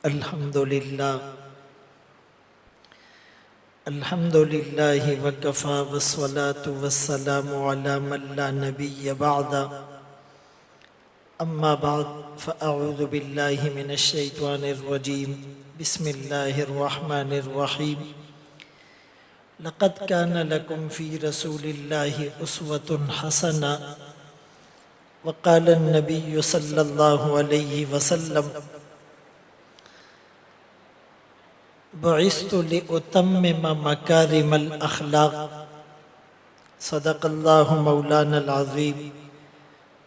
الحمدللہ وکفی والصلاة والسلام علی من لا نبی بعد اما بعد فاعوذ باللہ من الشیطان الرجیم بسم اللہ الرحمن الرحیم لقد کان لکم فی رسول اللہ اسوۃ حسنہ وقال النبی صلی اللہ علیہ وسلم بعثت لأتمم مکارم الاخلاق صدق اللہ مولانا العظیم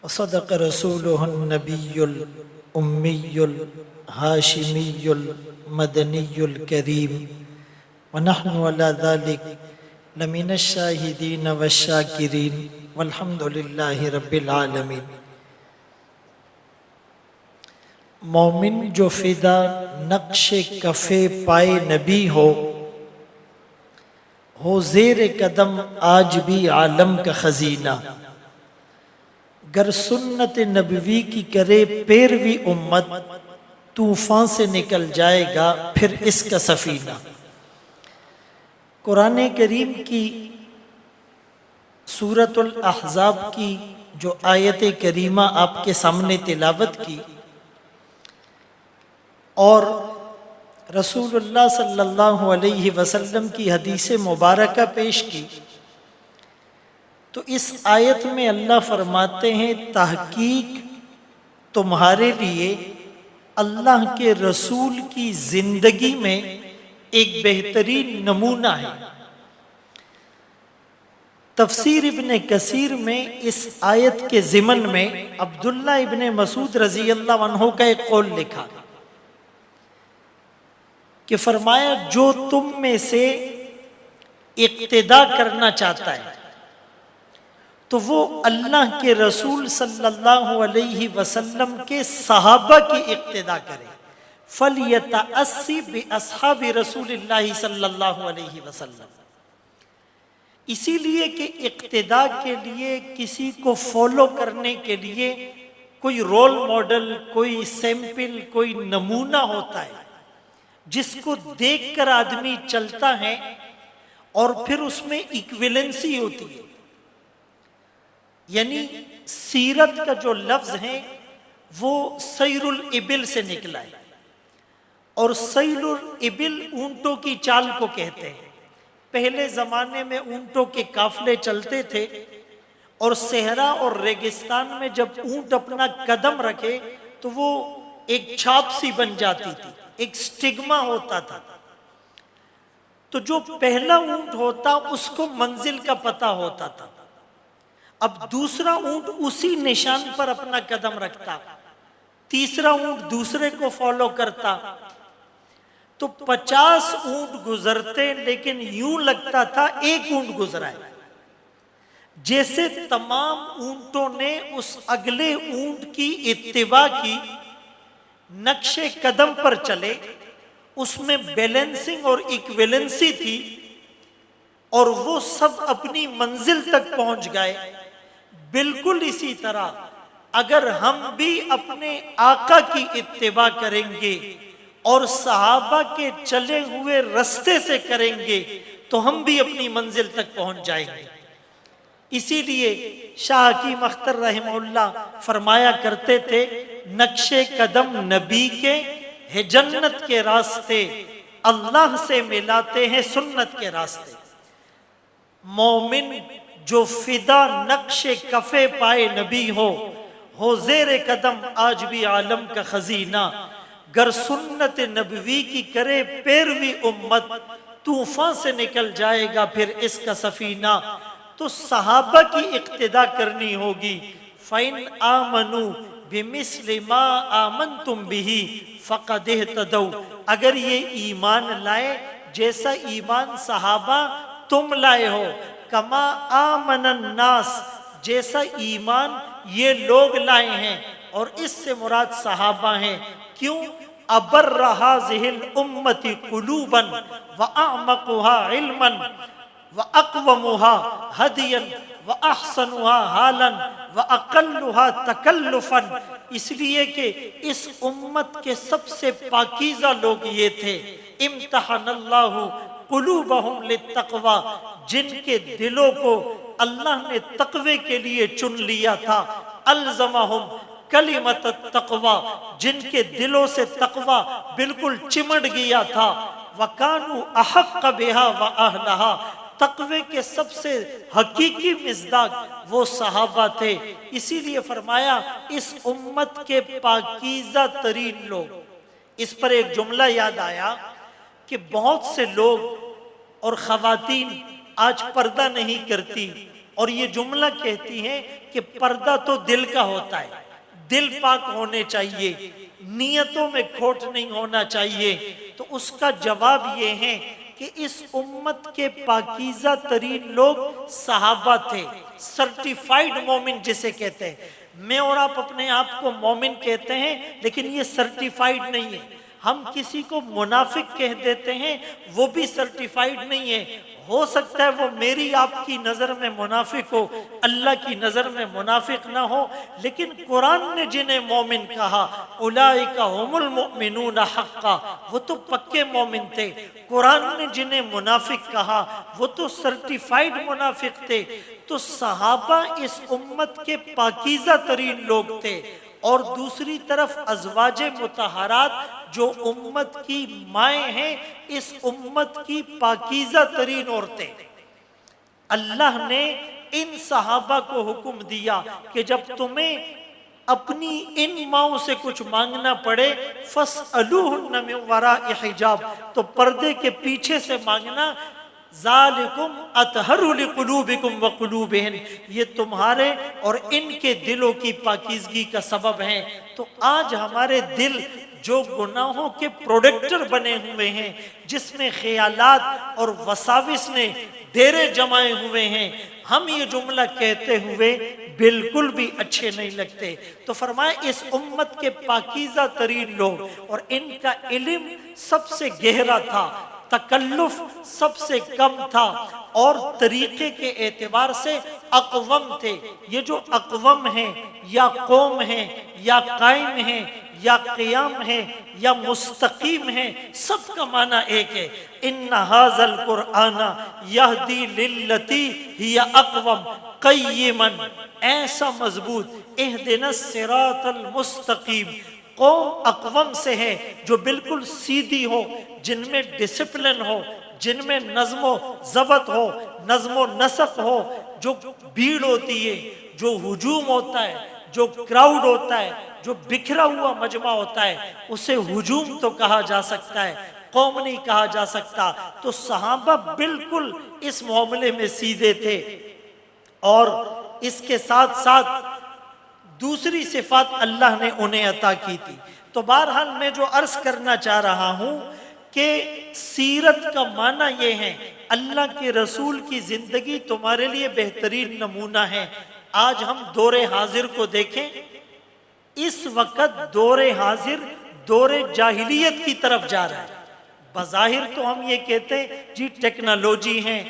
وصدق رسولہ النبی الامی الہاشمی المدنی الکریم ونحن على ذلك لمن الشاہدین والشاکرین والحمد للہ رب العالمین۔ مومن جو فدا نقش کف پائے نبی ہو زیر قدم آج بھی عالم کا خزینہ، گر سنت نبوی کی کرے پیروی امت طوفان سے نکل جائے گا پھر اس کا سفینہ۔ قرآن کریم کی سورۃ الاحزاب کی جو آیت کریمہ آپ کے سامنے تلاوت کی اور رسول اللہ صلی اللہ علیہ وسلم کی حدیث مبارکہ پیش کی، تو اس آیت میں اللہ فرماتے ہیں تحقیق تمہارے لیے اللہ کے رسول کی زندگی میں ایک بہترین نمونہ ہے۔ تفسیر ابن کثیر میں اس آیت کے ضمن میں عبداللہ ابن مسعود رضی اللہ عنہ کا ایک قول لکھا کہ فرمایا جو تم میں سے اقتدا کرنا چاہتا ہے تو وہ اللہ کے رسول صلی اللہ علیہ وسلم کے صحابہ کی اقتدا کرے، فَلْيَتَأَسِّ بِأَصْحَابِ رسول اللہ صلی اللہ علیہ وسلم۔ اسی لیے کہ اقتدا کے لیے، کسی کو فالو کرنے کے لیے کوئی رول ماڈل، کوئی سیمپل، کوئی نمونہ ہوتا ہے جس کو دیکھ کر آدمی چلتا ہے اور پھر اس میں ایکویلنسی ہوتی ہے۔ یعنی سیرت کا جو لفظ ہے وہ سیر الابل سے نکلا ہے، اور سیر الابل اونٹوں کی چال کو کہتے ہیں۔ پہلے زمانے میں اونٹوں کے قافلے چلتے تھے اور صحرا اور ریگستان میں جب اونٹ اپنا قدم رکھے تو وہ ایک چھاپ سی بن جاتی تھی، ایک سٹگما ہوتا تھا۔ تو جو پہلا اونٹ ہوتا اس کو منزل کا پتہ ہوتا تھا، اب دوسرا اونٹ اسی نشان پر اپنا قدم رکھتا، تیسرا اونٹ دوسرے کو فالو کرتا، تو 50 اونٹ گزرتے لیکن یوں لگتا تھا ایک اونٹ گزرا ہے۔ جیسے تمام اونٹوں نے اس اگلے اونٹ کی اتباع کی، نقش قدم پر چلے، اس میں بیلنسنگ اور ایکویلنسی تھی اور وہ سب اپنی منزل تک پہنچ گئے۔ بالکل اسی طرح اگر ہم بھی اپنے آقا کی اتباع کریں گے اور صحابہ کے چلے ہوئے رستے سے کریں گے تو ہم بھی اپنی منزل تک پہنچ جائیں گے۔ اسی لیے شاہ حکیم اختر رحمہ اللہ فرمایا کرتے تھے نقش قدم نبی کے ہے جنت کے راستے، اللہ سے ملاتے ہیں سنت کے راستے۔ مومن جو فدا نقش کفے پائے نبی ہو زیر قدم آج بھی عالم کا خزینہ، گر سنت نبوی کی کرے پیروی امت طوفان سے نکل جائے گا پھر اس کا سفینہ۔ تو صحابہ کی اقتدا کرنی ہوگی، فَإِنْ آمَنُوا بِمِثْلِ مَا آمَنْتُمْ بِهِ فَقَدْ اهْتَدَوْا، اگر یہ ایمان لائے جیسا ایمان صحابہ تم لائے ہو، کما آمن الناس جیسا ایمان یہ لوگ لائے ہیں، اور اس سے مراد صحابہ ہیں۔ کیوں؟ ابر هذه الامت قلوبا واعمقها علما واقومها هديا وَأَحْسَنُهَا حَالًا وَأَقَلُّهَا تَكَلُّفًا، اس لیے کہ اس امت کے سب سے پاکیزہ لوگ یہ تھے، امتحن اللہ قلوبہم للتقوی، جن کے دلوں کو اللہ نے تقوی کے لیے چن لیا تھا، الزمہم کلمت التقوی، جن کے دلوں سے تقوی بالکل چمٹ گیا تھا، وَكَانُوا أَحَقَّ بِهَا وَأَهْلَهَا، تقوی کے سب سے حقیقی مصداق وہ صحابہ تھے۔ اسی لیے فرمایا اس امت کے پاکیزہ ترین لوگ۔ اس پر ایک جملہ یاد آیا کہ بہت سے لوگ اور خواتین آج پردہ نہیں کرتی، اور یہ جملہ کہتی ہیں کہ پردہ تو دل کا ہوتا ہے، دل پاک ہونے چاہیے، نیتوں میں کھوٹ نہیں ہونا چاہیے۔ تو اس کا جواب یہ ہے کہ اس امت کے پاکیزہ ترین لوگ صحابہ تھے، سرٹیفائیڈ مومن جسے کہتے ہیں۔ میں اور آپ اپنے آپ کو مومن کہتے ہیں، لیکن یہ سرٹیفائیڈ نہیں ہے۔ ہم کسی کو منافق کہہ دیتے ہیں، وہ بھی سرٹیفائیڈ نہیں ہے۔ ہو سکتا ہے وہ میری آپ کی نظر میں منافق ہو، اللہ کی نظر میں منافق نہ ہو، لیکن قرآن نے جنہیں مومن کہا اولئک هم المؤمنون حقا، وہ تو پکے مومن تھے۔ قرآن نے جنہیں منافق کہا وہ تو سرٹیفائیڈ منافق تھے۔ تو صحابہ اس امت کے پاکیزہ ترین لوگ تھے، اور دوسری طرف ازواج مطہرات جو امت کی مائیں ہیں، اس امت کی پاکیزہ ترین عورتیں۔ اللہ نے ان صحابہ کو حکم دیا کہ جب تمہیں اپنی ان ماؤں سے کچھ مانگنا پڑے فَاسْأَلُوهُنَّ مِنْ وَرَاءِ حجاب، تو پردے کے پیچھے سے مانگنا، ذالکم اطہر لقلوبکم وقلوبہن، یہ تمہارے اور ان کے دلوں کی پاکیزگی کا سبب ہیں۔ تو آج ہمارے دل جو گناہوں کے پروڈکٹر بنے ہوئے ہیں، جس میں خیالات اور وساوس نے ڈیرے جمائے ہوئے ہیں، ہم یہ جملہ کہتے ہوئے بالکل بھی اچھے نہیں لگتے۔ تو فرمایا اس امت کے پاکیزہ ترین لوگ، اور ان کا علم سب سے گہرا تھا، تکلف سب سے کم تھا، اور طریقے کے اعتبار سے اقوم تھے۔ یہ جو اقوم ہیں یا قوم ہیں یا قائم ہیں یا قیام ہیں یا مستقیم ہیں، سب کا معنی ایک ہے۔ ان ھذا القرآن یہدی للتی ہی اقوم قیما، ایسا مضبوط، اہدنا الصراط المستقیم۔ قوم اقوم سے ہے جو بالکل سیدھی ہو، جن میں ڈسپلن ہو، جن میں نظم و ضبط ہو، نظم و نسق ہو۔ جو بھیڑ ہوتی ہے، جو ہجوم ہوتا ہے، جو کراؤڈ ہوتا ہے، جو بکھرا ہوا مجمع ہوتا ہے، اسے ہجوم تو کہا جا سکتا ہے، قوم نہیں کہا جا سکتا۔ تو صحابہ بالکل اس معاملے میں سیدھے تھے، اور اس کے ساتھ ساتھ دوسری صفات اللہ نے انہیں عطا کی تھی۔ تو بہرحال میں جو عرض کرنا چاہ رہا ہوں کہ سیرت کا معنی یہ ہے، اللہ کے رسول کی زندگی تمہارے لیے بہترین نمونہ ہے۔ آج ہم دور حاضر کو دیکھیں، اس وقت دور حاضر دور جاہلیت کی طرف جا رہا ہے۔ بظاہر تو ہم یہ کہتے ہیں جی ٹیکنالوجی ہیں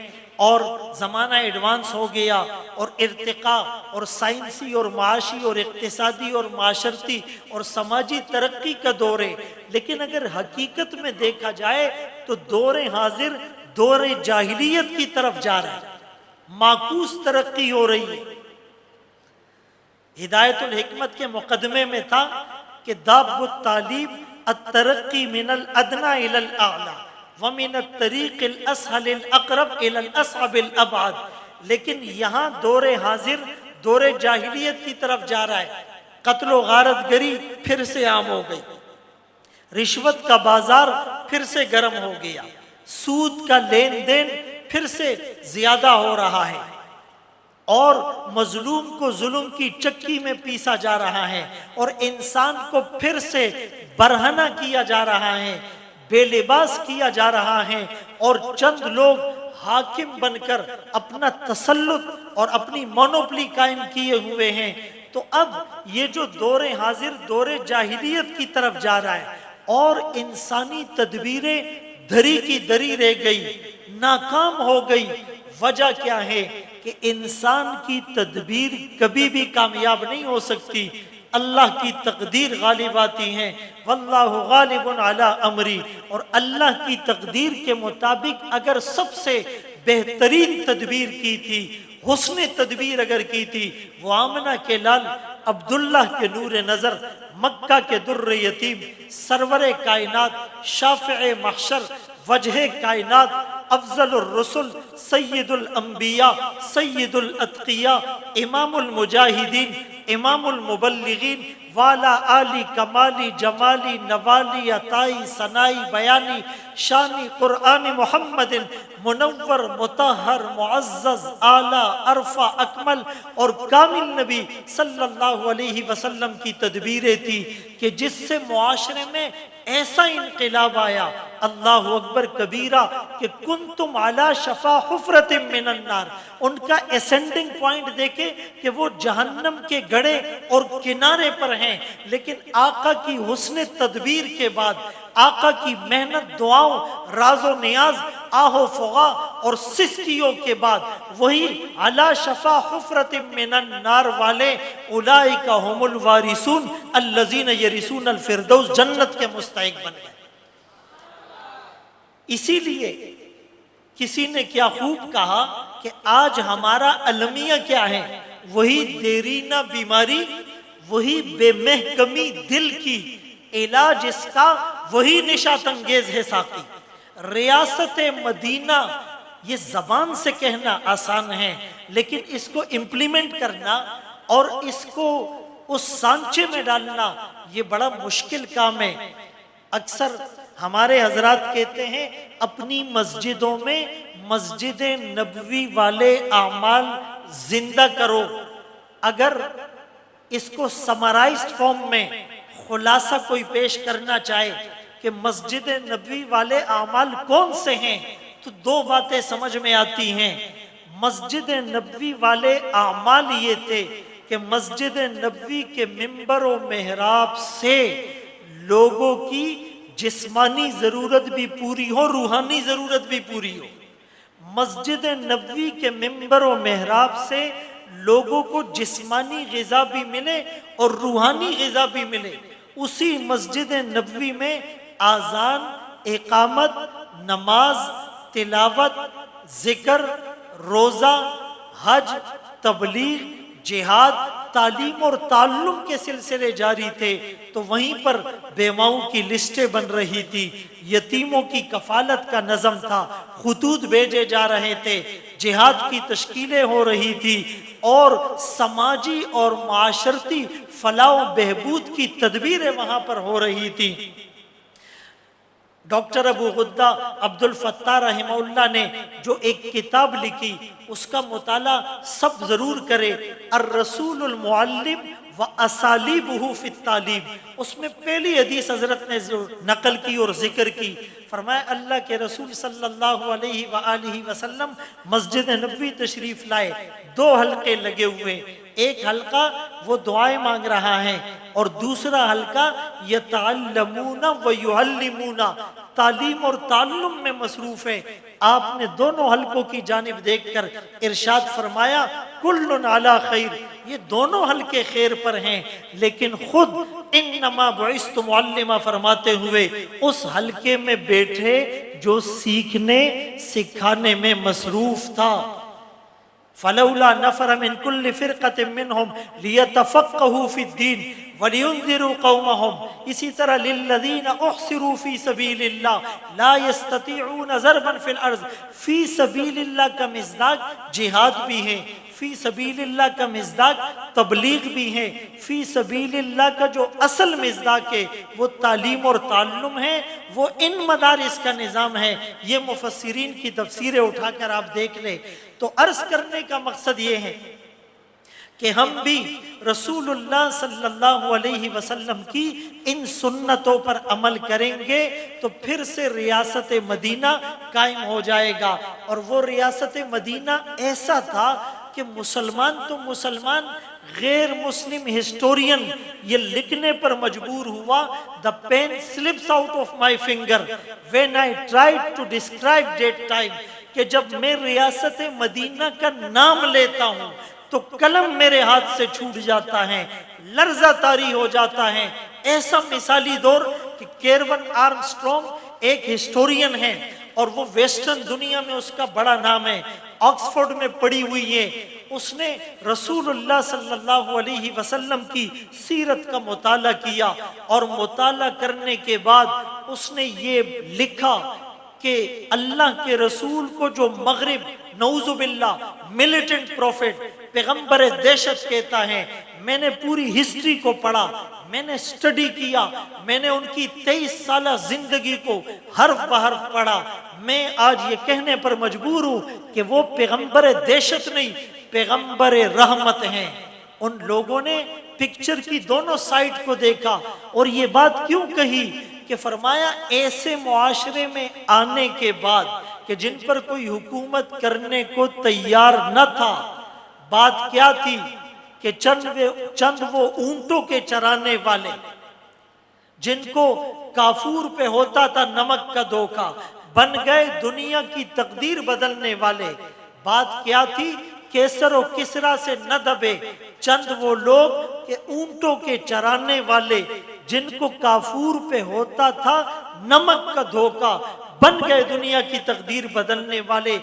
اور زمانہ ایڈوانس ہو گیا، اور ارتقاء اور سائنسی اور معاشی اور اقتصادی اور معاشرتی اور سماجی ترقی کا دور ہے، لیکن اگر حقیقت میں دیکھا جائے تو دور حاضر دور جاہلیت کی طرف جا رہا ہے، معکوس ترقی ہو رہی ہے۔ ہدایت الحکمت کے مقدمے میں تھا کہ داب التعلیم الترقی من الادنى الى الاعلى ومن الطریق الاسهل الاقرب الى الاصعب الابعد، لیکن یہاں دور حاضر دور جاہلیت کی طرف جا رہا ہے۔ قتل و غارت گری پھر سے عام ہو گئی، رشوت کا بازار پھر سے گرم ہو گیا، سود کا لین دین پھر سے زیادہ ہو رہا ہے، اور مظلوم کو ظلم کی چکی میں پیسا جا رہا ہے، اور انسان کو پھر سے برہنہ کیا جا رہا ہے، بے لباس کیا جا رہا ہے، اور چند لوگ حاکم بن کر اپنا تسلط اور اپنی مونوپلی قائم کیے ہوئے ہیں۔ تو اب یہ جو دور حاضر دور جاہلیت کی طرف جا رہا ہے، اور انسانی تدبیریں دھری کی دھری رہ گئی، ناکام ہو گئی۔ وجہ کیا ہے؟ کہ انسان کی تدبیر کبھی بھی کامیاب نہیں ہو سکتی، اللہ کی تقدیر غالب آتی ہیں، واللہ غالب علی امری، اور اللہ کی تقدیر کے مطابق اگر سب سے بہترین تدبیر کی تھی، حسن تدبیر اگر کی تھی، وہ آمنہ کے لال عبداللہ کے نور نظر، مکہ کے در یتیم، سرور کائنات، شافع محشر، وجہ کائنات، افضل الرسل، سید الانبیاء، سید الاتقیاء، امام المجاہدین، امام المبلغین، والا آلی کمالی جمالی نوالی عطائی ثنائی بیانی شانی قرآن محمد منور مطہر معزز اعلیٰ عرفہ اکمل اور کامل نبی صلی اللہ علیہ وسلم کی تدبیریں تھی کہ جس سے معاشرے میں ایسا انقلاب آیا، اللہ اکبر کبیرہ، کہ کنتم علی شفا حفرۃ من النار، ان کا اسینڈنگ پوائنٹ دیکھیں کہ وہ جہنم کے گڑھے اور کنارے پر ہیں، لیکن آقا کی حسن تدبیر کے بعد، آقا کی محنت، دعاؤں، راز و نیاز، آہ و فغا اور سسکیوں کے بعد وہی علی شفا حفرۃ من النار والے اولئک هم الوارثون الذین یرثون الفردوس جنت کے مستحق بن گئے۔ اسی لیے کسی نے کیا خوب کہا کہ آج ہمارا المیہ کیا ہے؟ وہی دیرینہ بیماری، وہی بے محکمی دل کی، علاج اس کا وہی نشاط انگیز ہے ساقی۔ ریاست مدینہ یہ زبان سے کہنا آسان ہے، لیکن اس کو امپلیمنٹ کرنا اور اس کو اس سانچے میں ڈالنا یہ بڑا مشکل کام ہے۔ اکثر ہمارے حضرات کہتے ہیں اپنی مسجدوں میں مسجد نبوی والے اعمال زندہ کرو۔ اگر اس کو سمرائزڈ فارم میں خلاصہ کوئی پیش کرنا چاہے کہ مسجد نبوی والے اعمال کون سے ہیں، تو دو باتیں سمجھ میں آتی ہیں۔ مسجد نبوی والے اعمال یہ تھے کہ مسجد نبوی کے ممبر و محراب سے لوگوں کی جسمانی ضرورت بھی پوری ہو، روحانی ضرورت بھی پوری ہو۔ مسجد نبوی کے ممبر و محراب سے لوگوں کو جسمانی غذا بھی ملے اور روحانی غذا بھی ملے۔ اسی مسجد نبوی میں آذان، اقامت، نماز، تلاوت، ذکر، روزہ، حج، تبلیغ، جہاد، تعلیم اور تعلم کے سلسلے جاری تھے، تو وہیں پر بیواؤں کی لسٹیں بن رہی تھی، یتیموں کی کفالت کا نظم تھا، خطوط بھیجے جا رہے تھے، جہاد کی تشکیلیں ہو رہی تھی، اور سماجی اور معاشرتی فلاح و بہبود کی تدبیریں وہاں پر ہو رہی تھی۔ ڈاکٹر ابو غدہ عبد الفتاح رحمہ اللہ نے جو ایک کتاب لکھی، اس کا مطالعہ سب ضرور کرے، الرسول المعلم و اسالیبہ فی التعلیم۔ اس میں پہلی حدیث حضرت نے نقل کی اور ذکر کی، فرمایا اللہ کے رسول صلی اللہ علیہ وآلہ وسلم مسجد نبوی تشریف لائے، دو حلقے لگے ہوئے، ایک حلقہ وہ دعائیں مانگ رہا ہے اور دوسرا حلقہ یتعلمون و یعلمون، تعلیم اور تعلم میں مصروف ہے۔ آپ نے دونوں حلقوں کی جانب دیکھ کر ارشاد فرمایا کل علی خیر، یہ دونوں حلقے خیر پر ہیں، لیکن خود انما بعثت معلما فرماتے ہوئے اس حلقے میں بیٹھے جو سیکھنے سکھانے میں مصروف تھا۔ فلولا نفر من كل فرقة منهم ليتفقهوا في الدين وَلِيُنذِرُوا قَوْمَهُمْ، اسی طرح لِلَّذِينَ اُحْصِرُوا فِي سَبِيلِ اللَّهِ لَا يَسْتَطِيعُونَ ضَرْبًا فِي الْأَرْضِ۔ فی سبیل اللہ کا مصداق جہاد بھی ہے، فی سبیل اللہ کا مصداق تبلیغ بھی ہے، فی سبیل اللہ کا جو اصل مصداق ہے وہ تعلیم اور تعلم ہے، وہ ان مدارس کا نظام ہے۔ یہ مفسرین کی تفسیریں اٹھا کر آپ دیکھ لیں۔ تو عرض کرنے کا مقصد یہ ہے کہ ہم بھی رسول اللہ صلی اللہ علیہ وسلم کی ان سنتوں پر عمل کریں گے تو پھر سے ریاست مدینہ قائم ہو جائے گا۔ اور وہ ریاست مدینہ ایسا تھا کہ مسلمان تو مسلمان، غیر مسلم ہسٹورین یہ لکھنے پر مجبور ہوا the pen slips out of my finger when I tried to describe that time کہ جب میں ریاست مدینہ کا نام لیتا ہوں تو قلم میرے ہاتھ سے چھوٹ جاتا ہے، لرزہ طاری ہو جاتا ہے۔ ایسا مثالی دور کہ کیروان آرمسٹرانگ ایک ہسٹورین ہے اور وہ ویسٹرن دنیا میں اس کا بڑا نام ہے، آکسفورڈ میں پڑھی ہوئی ہے۔ اس نے رسول اللہ صلی اللہ علیہ وسلم کی سیرت کا مطالعہ کیا، اور مطالعہ کرنے کے بعد اس نے یہ لکھا کہ اللہ کے رسول کو جو مغرب نعوذ باللہ ملیٹنٹ پروفٹ پیغمبر دہشت کہتا ہے، میں نے پوری ہسٹری کو پڑھا، میں نے سٹڈی کیا، میں نے ان کی 23 سالہ زندگی کو حرف بحرف پڑھا۔ میں آج یہ کہنے پر مجبور ہوں کہ وہ پیغمبر دہشت نہیں، پیغمبر رحمت ہیں۔ ان لوگوں نے پکچر کی دونوں سائڈ کو دیکھا اور یہ بات کیوں کہی کہ فرمایا ایسے معاشرے میں آنے کے بعد کہ جن پر کوئی حکومت کرنے کو تیار نہ تھا، بات کیا تھی کہ چند وہ اونٹوں کے چرانے والے جن کو کافور پہ ہوتا تھا نمک کا دھوکا، بن گئے دنیا کی تقدیر بدلنے والے۔ بات کیا تھی؟ کیسر و کسرا سے نہ دبے چند وہ لوگ کہ اونٹوں کے چرانے والے جن کو کافور پہ ہوتا تھا نمک کا دھوکا، بن گئے دنیا کی تقدیر بدلنے والے۔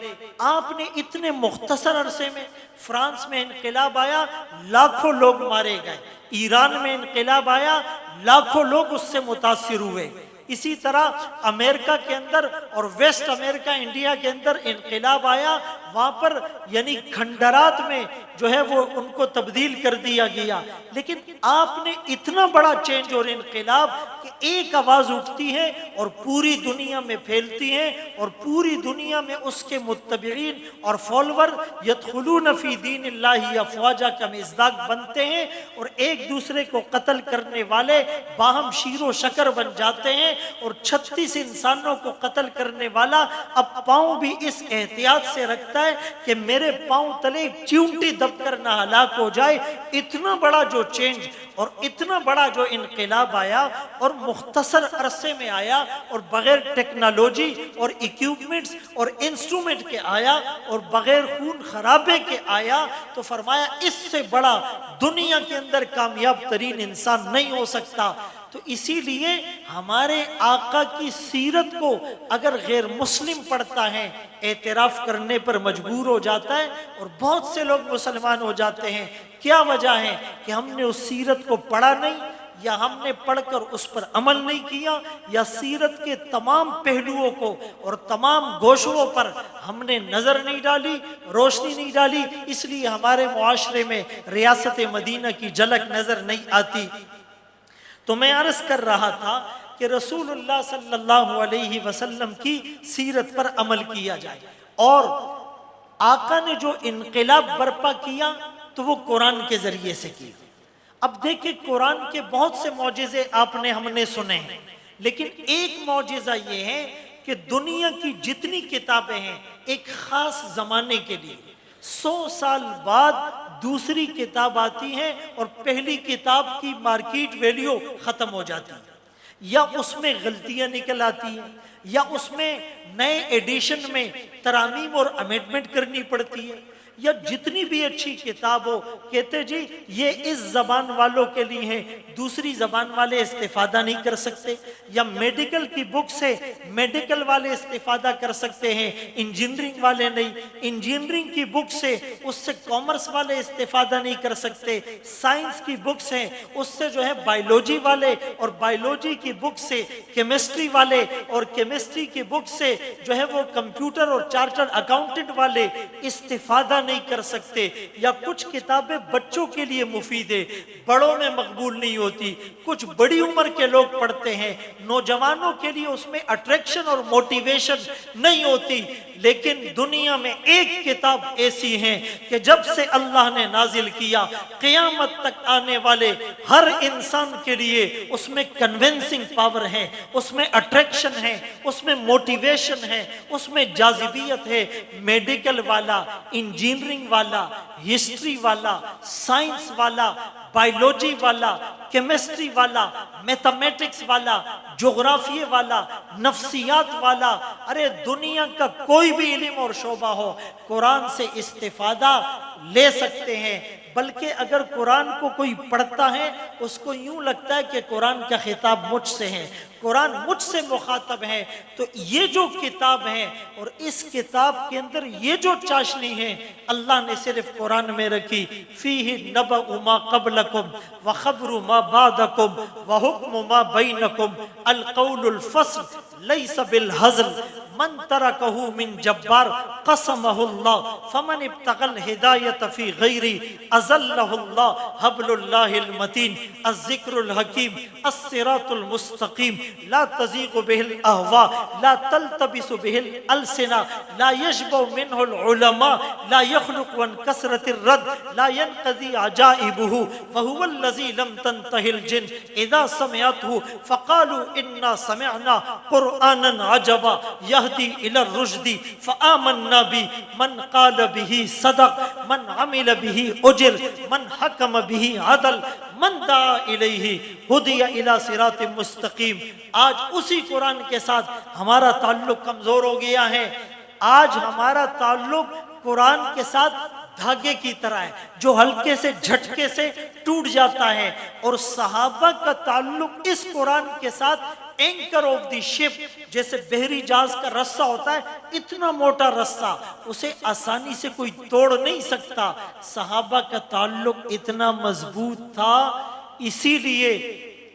آپ نے اتنے مختصر عرصے میں، فرانس میں انقلاب آیا، لاکھوں لوگ مارے گئے، ایران میں انقلاب آیا، لاکھوں لوگ اس سے متاثر ہوئے۔ اسی طرح امریکہ کے اندر اور ویسٹ امریکہ انڈیا کے اندر انقلاب آیا، وہاں پر یعنی کھنڈرات میں جو ہے وہ ان کو تبدیل کر دیا گیا۔ لیکن آپ نے اتنا بڑا چینج اور انقلاب کہ ایک آواز اٹھتی ہے اور پوری دنیا میں پھیلتی ہے، اور پوری دنیا میں اس کے متبعین اور فالوور یدخلون فی دین اللہ افواجا کا مصداق بنتے ہیں، اور ایک دوسرے کو قتل کرنے والے باہم شیر و شکر بن جاتے ہیں۔ اور 36 انسانوں کو قتل کرنے والا اب پاؤں بھی اس احتیاط سے رکھتا ہے کہ میرے پاؤں تلے ایک چیونٹی دب کر نہ ہلاک ہو جائے۔ اتنا بڑا جو چینج اور اتنا بڑا جو انقلاب آیا اور مختصر عرصے میں آیا، اور بغیر ٹیکنالوجی اور ایکوپمنٹس اور انسٹرومنٹ کے آیا، اور بغیر خون خرابے کے آیا، تو فرمایا اس سے بڑا دنیا کے اندر کامیاب ترین انسان نہیں ہو سکتا۔ تو اسی لیے ہمارے آقا کی سیرت کو اگر غیر مسلم پڑھتا ہے اعتراف کرنے پر مجبور ہو جاتا ہے، اور بہت سے لوگ مسلمان ہو جاتے ہیں۔ کیا وجہ ہے؟ کہ ہم نے اس سیرت کو پڑھا نہیں، یا ہم نے پڑھ کر اس پر عمل نہیں کیا، یا سیرت کے تمام پہلوؤں کو اور تمام گوشوں پر ہم نے نظر نہیں ڈالی، روشنی نہیں ڈالی، اس لیے ہمارے معاشرے میں ریاست مدینہ کی جھلک نظر نہیں آتی۔ تو میں عرض کر رہا تھا کہ رسول اللہ صلی اللہ علیہ وسلم کی سیرت پر عمل کیا جائے، اور آقا نے جو انقلاب برپا کیا تو وہ قرآن کے ذریعے سے کیا۔ اب دیکھیں قرآن کے بہت سے معجزے ہم نے سنے ہیں، لیکن ایک معجزہ یہ ہے کہ دنیا کی جتنی کتابیں ہیں ایک خاص زمانے کے لیے 100 سال بعد دوسری کتاب آتی ہے، اور پہلی کتاب کی مارکیٹ ویلیو ختم ہو جاتی ہے، یا اس میں غلطیاں نکل آتی ہیں، یا اس میں نئے ایڈیشن میں ترامیم اور امینڈمنٹ کرنی پڑتی ہے، یا جتنی بھی اچھی کتاب ہو کہتے جی یہ اس زبان والوں کے لیے ہیں، دوسری زبان والے استفادہ نہیں کر سکتے، یا میڈیکل کی بک سے میڈیکل والے استفادہ کر سکتے ہیں، انجینئرنگ والے نہیں، انجینئرنگ کی بک سے اس سے کامرس والے استفادہ نہیں کر سکتے، سائنس کی بکس ہیں اس سے جو ہے بائیولوجی والے، اور بائیولوجی کی بک سے کیمسٹری والے، اور کیمسٹری کی بک سے جو ہے وہ کمپیوٹر اور چارٹرڈ اکاؤنٹنٹ والے استفادہ نہیں کر سکتے، یا کچھ کتابیں بچوں کے لیے مفید ہے، بڑوں میں مقبول نہیں ہوتی، کچھ بڑی عمر کے لوگ پڑھتے ہیں، نوجوانوں کے لیے اس میں اٹریکشن اور موٹیویشن نہیں ہوتی۔ لیکن دنیا میں ایک کتاب ایسی ہے کہ جب سے اللہ نے نازل کیا قیامت تک آنے والے ہر انسان کے لیے اس میں کنونسنگ پاور ہے، اس میں اٹریکشن ہے، اس میں موٹیویشن ہے، اس میں جاذبیت ہے۔ میڈیکل والا، انجینئرنگ والا، ہسٹری والا، سائنس والا، بائیولوجی والا، کیمسٹری والا، میتھمیٹکس والا، جغرافیے والا، نفسیات والا، ارے دنیا کا کوئی کوئی بھی علم اور شعبہ ہو قرآن سے استفادہ لے سکتے ہیں، بلکہ اگر قرآن کو کوئی پڑھتا ہے اس کو یوں لگتا ہے کہ قرآن کا خطاب مجھ سے ہے، قرآن مجھ سے مخاطب ہے۔ تو یہ جو کتاب ہے اور اس کتاب کے اندر یہ جو چاشنی ہے اللہ نے صرف قرآن میں رکھی، فیہ نبأ ما قبلکم وخبر ما بعدکم وحکم ما بینکم القول الفصل لیس بالہزل من ترکہ من جبار قسمہ اللہ فمن ابتغى الہدایت فی غیری اذلہ اللہ حبل اللہ المتین الذکر الحکیم الصراط المستقیم لا تزیغ به الاہواء لا تلتبس به الالسنہ لا یشبع منہ العلماء لا يخلق عن كثرة الرد لا ينقضي عجائبه وهو الذي لم تنته الجن اذا سمعته فقالوا انا سمعنا قرآنا عجبا يهدي الى الرشد فآمنا به من قال به صدق من عمل به اجر من حکم به عدل من دعا الیہ ہدی الی صراط مستقیم۔ آج اسی قرآن کے ساتھ ہمارا تعلق کمزور ہو گیا ہے، آج ہمارا تعلق قرآن کے ساتھ دھاگے کی طرح ہے جو ہلکے سے جھٹکے سے ٹوٹ جاتا ہے، اور صحابہ کا تعلق اس قرآن کے ساتھ اینکر آف دی شپ، جیسے بحری جہاز کا رسہ ہوتا ہے، اتنا موٹا رسہ اسے آسانی سے کوئی توڑ نہیں سکتا، صحابہ کا تعلق اتنا مضبوط تھا، اسی لیے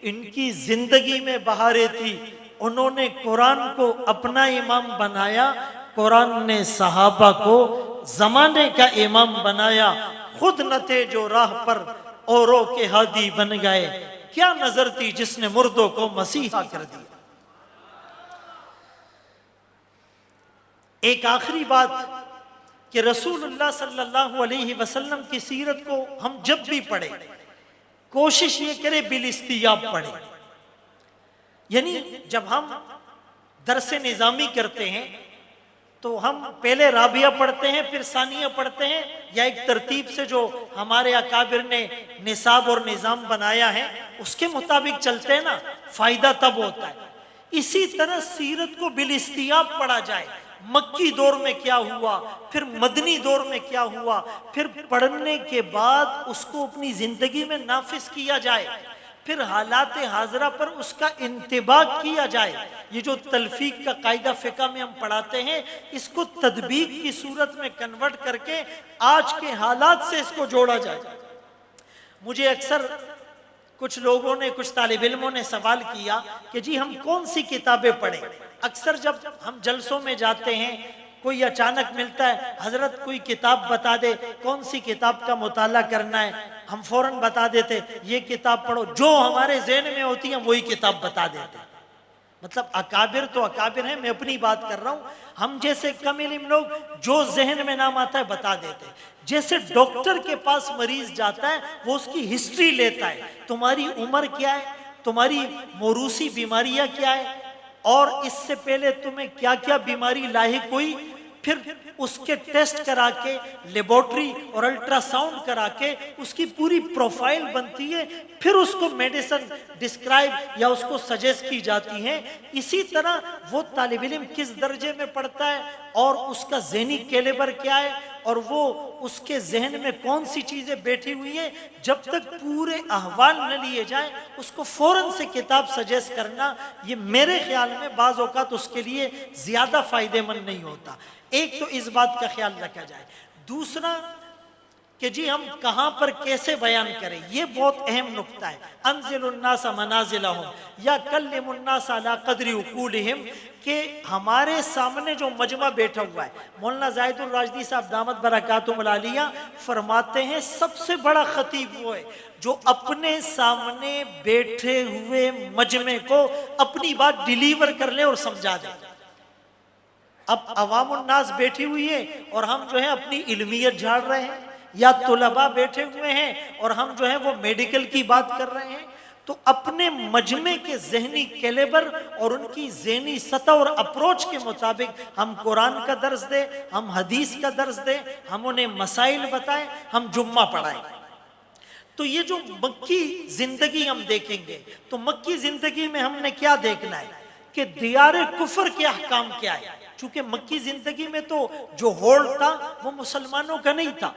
ان کی زندگی میں بہاریں تھی، انہوں نے قرآن کو اپنا امام بنایا، قرآن نے صحابہ کو زمانے کا امام بنایا، خود نہ تھے جو راہ پر اوروں کے ہادی بن گئے، کیا نظر تھی جس نے مردوں کو مسیحا کر دیا۔ ایک آخری بات کہ رسول اللہ صلی اللہ علیہ وسلم کی سیرت کو ہم جب بھی پڑھیں کوشش یہ کرے بالاستیاب پڑھیں، یعنی جب ہم درس نظامی کرتے ہیں تو ہم پہلے رابعہ پڑھتے ہیں پھر ثانیہ پڑھتے ہیں، یا ایک ترتیب سے جو ہمارے اکابر نے نصاب اور نظام بنایا ہے اس کے مطابق چلتے ہیں نا، فائدہ تب ہوتا ہے۔ اسی طرح سیرت کو بالاستیاب پڑھا جائے، مکی دور میں کیا ہوا، پھر مدنی دور میں کیا ہوا، پھر پڑھنے کے بعد اس کو اپنی زندگی میں نافذ کیا جائے، پھر حالات حاضرہ پر اس کا انطباق کیا جائے۔ یہ جو تلفیق کا قاعدہ فقہ میں ہم پڑھاتے ہیں اس کو تطبیق کی صورت میں کنورٹ کر کے آج کے حالات سے اس کو جوڑا جائے۔ مجھے اکثر کچھ لوگوں نے، کچھ طالب علموں نے سوال کیا کہ جی ہم کون سی کتابیں پڑھیں۔ اکثر جب ہم جلسوں میں جاتے ہیں کوئی اچانک ملتا ہے، حضرت کوئی کتاب بتا دے، کون سی کتاب کا مطالعہ کرنا ہے، ہم فوراً بتا دیتے یہ کتاب پڑھو، جو ہمارے ذہن میں ہوتی ہیں وہی کتاب بتا دیتے۔ مطلب اکابر تو اکابر ہیں، میں اپنی بات کر رہا ہوں، ہم جیسے کم علم لوگ جو ذہن میں نام آتا ہے بتا دیتے۔ جیسے ڈاکٹر کے پاس مریض جاتا ہے وہ اس کی ہسٹری لیتا ہے، تمہاری عمر کیا ہے، تمہاری موروثی بیماریاں کیا ہے، اور اس سے پہلے تمہیں کیا کیا بیماری لاحق ہوئی، پھر اس کے ٹیسٹ کرا کے لیبورٹری اور الٹرا ساؤنڈ کرا کے اس کی پوری پروفائل بنتی ہے، پھر اس کو میڈیسن ڈسکرائب یا اس کو سجیسٹ کی جاتی ہیں۔ اسی طرح وہ طالب علم کس درجے میں پڑھتا ہے اور اس کا ذہنی کیلیبر کیا ہے اور وہ اس کے ذہن میں کون سی چیزیں بیٹھی ہوئی ہیں، جب تک پورے احوال نہ لیے جائیں اس کو فوراً سے کتاب سجیسٹ کرنا یہ میرے خیال میں بعض اوقات اس کے لیے زیادہ فائدہ مند نہیں ہوتا۔ ایک تو اس بات کا خیال رکھا جائے، دوسرا کہ جی ہم کہاں پر کیسے بیان کریں، یہ بہت اہم نکتہ ہے۔ انزل الناس منازلہم یا کلم الناس علی قدر عقولہم، کہ ہمارے سامنے جو مجمع بیٹھا ہوا ہے، مولانا زاہد الراشدی صاحب دامت برکاتہم العالیہ فرماتے ہیں سب سے بڑا خطیب وہ ہے جو اپنے سامنے بیٹھے ہوئے مجمع کو اپنی بات ڈیلیور کر لے اور سمجھا دے۔ اب عوام الناس بیٹھی ہوئی ہے اور ہم جو ہے اپنی علمیت جھاڑ رہے ہیں، یا طلباء بیٹھے ہوئے ہیں اور ہم جو ہے وہ میڈیکل کی بات کر رہے ہیں، تو اپنے مجمع کے ذہنی کیلیبر اور ان کی ذہنی سطح اور اپروچ کے مطابق ہم قرآن کا درس دیں، ہم حدیث کا درس دیں، ہم انہیں مسائل بتائیں، ہم جمعہ پڑھائیں۔ تو یہ جو مکی زندگی ہم دیکھیں گے تو مکی زندگی میں ہم نے کیا دیکھنا ہے کہ دیار کفر کے احکام کیا ہے۔ چونکہ مکی زندگی میں تو جو ہولڈ تھا وہ مسلمانوں کا نہیں تھا۔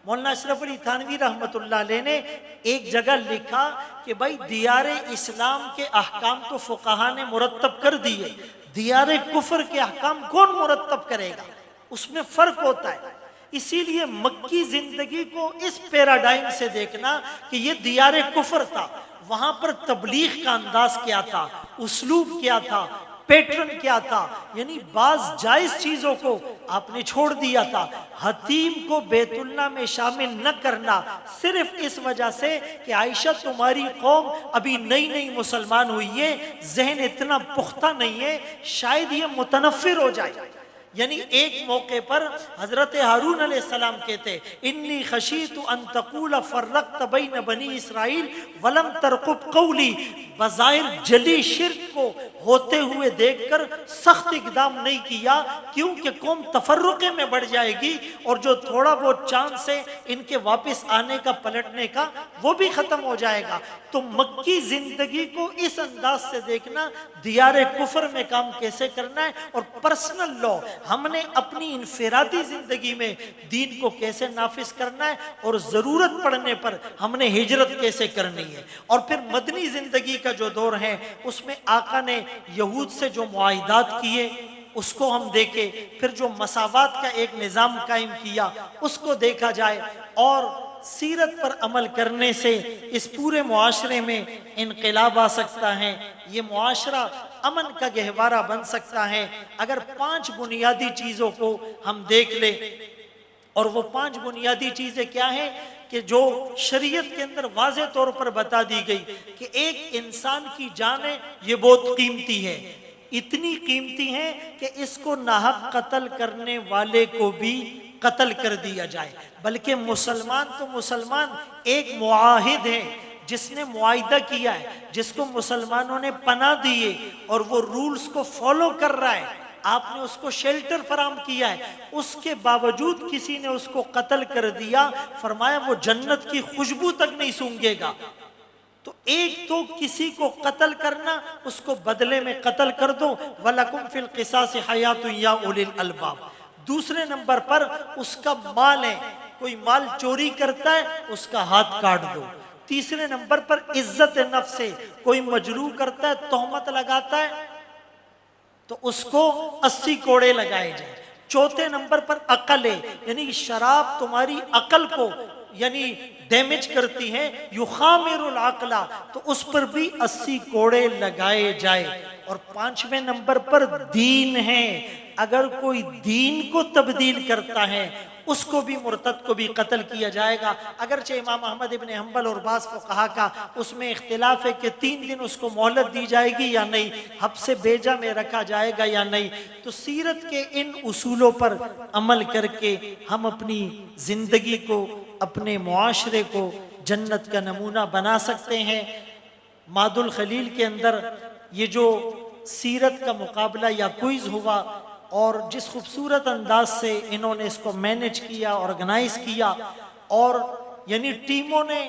مولانا اشرف علی تھانوی رحمۃ اللہ علیہ نے ایک جگہ لکھا کہ بھائی دیار اسلام کے احکام تو فقہا نے مرتب کر دیے، دیار کفر کے احکام کون مرتب کرے گا؟ اس میں فرق ہوتا ہے۔ اسی لیے مکی زندگی کو اس پیراڈائم سے دیکھنا کہ یہ دیار کفر تھا، وہاں پر تبلیغ کا انداز کیا تھا، اسلوب کیا تھا، پیٹرن کیا تھا، یعنی بعض جائز چیزوں کو آپ نے چھوڑ دیا تھا۔ حتیم کو بیت اللہ میں شامل نہ کرنا صرف اس وجہ سے کہ عائشہ تمہاری قوم ابھی نئی نئی مسلمان ہوئی ہے، ذہن اتنا پختہ نہیں ہے، شاید یہ متنفر ہو جائے۔ یعنی ایک موقع پر حضرت ہارون علیہ السلام کہتے انی خشیت ان تقول فرقت بین بنی اسرائیل ولم ترقب قولی، بظاہر جلی شرک کو ہوتے ہوئے دیکھ کر سخت اقدام نہیں کیا، کیونکہ قوم تفرقے میں بڑھ جائے گی اور جو تھوڑا بہت چانس ہے ان کے واپس آنے کا پلٹنے کا وہ بھی ختم ہو جائے گا۔ تو مکی زندگی کو اس انداز سے دیکھنا، دیار کفر میں کام کیسے کرنا ہے، اور پرسنل لا ہم نے اپنی انفرادی زندگی میں دین کو کیسے نافذ کرنا ہے، اور ضرورت پڑنے پر ہم نے ہجرت کیسے کرنی ہے۔ اور پھر مدنی زندگی کا جو دور ہے اس میں آقا نے یہود سے جو معاہدات کیے اس کو ہم دیکھیں، پھر جو مساوات کا ایک نظام قائم کیا اس کو دیکھا جائے، اور سیرت پر عمل کرنے سے اس پورے معاشرے میں انقلاب آ سکتا ہے، یہ معاشرہ امن کا گہوارہ بن سکتا ہے اگر 5 بنیادی چیزوں کو ہم دیکھ لیں۔ اور وہ 5 بنیادی چیزیں کیا ہیں کہ جو شریعت کے اندر واضح طور پر بتا دی گئی کہ ایک انسان کی جان ہے یہ بہت قیمتی ہے، اتنی قیمتی ہے کہ اس کو ناحق قتل کرنے والے کو بھی قتل کر دیا جائے، بلکہ مسلمان تو مسلمان ایک معاہد ہے جس نے معاہدہ کیا ہے، جس کو مسلمانوں نے پناہ دیے اور وہ رولز کو فالو کر رہا ہے، آپ نے اس کو شیلٹر فراہم کیا ہے، اس کے باوجود کسی نے اس کو قتل کر دیا، فرمایا وہ جنت کی خوشبو تک نہیں سونگھے گا۔ تو ایک تو کسی کو قتل کرنا، اس کو بدلے میں قتل کر دو، وَلَكُمْ فِي الْقِصَاصِ حَيَاتٌ يَا أُولِي الْأَلْبَابِ۔ دوسرے نمبر پر اس کا مال ہے، کوئی مال چوری کرتا ہے اس کا ہاتھ کاٹ دو۔ تیسرے نمبر پر عزت نفس ہے، کوئی مجروح کرتا ہے، تہمت لگاتا ہے تو اس کو 80 کوڑے لگائے جائیں۔ چوتھے نمبر پر عقل ہے، یعنی شراب تمہاری عقل کو یعنی ڈیمیج کرتی ہے، یخامر العقل، تو اس پر بھی 80 کوڑے لگائے جائے۔ اور 5ویں نمبر پر دین ہے، اگر کوئی دین کو تبدیل کرتا ہے اس کو بھی، مرتد کو بھی قتل کیا جائے گا۔ اگرچہ امام احمد ابن حنبل اور بعض فقہا کا اس میں اختلاف ہے کہ 3 دن اس کو مہلت دی جائے گی یا نہیں، حبس بیجا میں رکھا جائے گا یا نہیں۔ تو سیرت کے ان اصولوں پر عمل کر کے ہم اپنی زندگی کو، اپنے معاشرے کو جنت کا نمونہ بنا سکتے ہیں۔ ماد الخلیل کے اندر یہ جو سیرت کا مقابلہ یا کوئز ہوا، اور جس خوبصورت انداز سے انہوں نے اس کو مینج کیا، آرگنائز کیا، اور یعنی ٹیموں نے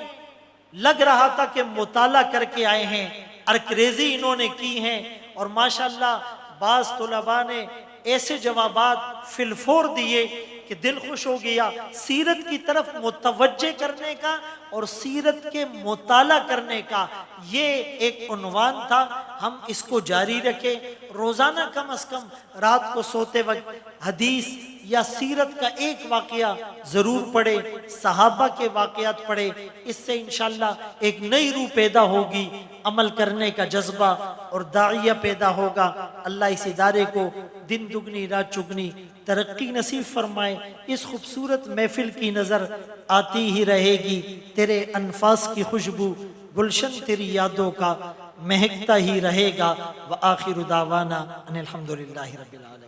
لگ رہا تھا کہ مطالعہ کر کے آئے ہیں، ارکریزی انہوں نے کی ہیں، اور ماشاءاللہ بعض طلباء نے ایسے جوابات فی الفور دیے کہ دل خوش ہو گیا۔ سیرت کی طرف متوجہ کرنے کا اور سیرت کے مطالعہ کرنے کا یہ ایک عنوان تھا، ہم اس کو جاری رکھیں۔ روزانہ کم از کم رات کو سوتے وقت حدیث یا سیرت کا ایک واقعہ ضرور پڑھے، صحابہ کے واقعات پڑھے، اس سے انشاءاللہ ایک نئی روح پیدا ہوگی، عمل کرنے کا جذبہ اور داعیہ پیدا ہوگا۔ اللہ اس ادارے کو دن دگنی رات چگنی ترقی نصیب فرمائے۔ اس خوبصورت محفل کی نظر آتی ہی رہے گی، تیرے انفاس کی خوشبو گلشن تیری یادوں کا مہکتا ہی رہے گا۔ وآخر دعوانا ان الحمدللہ رب العالمین۔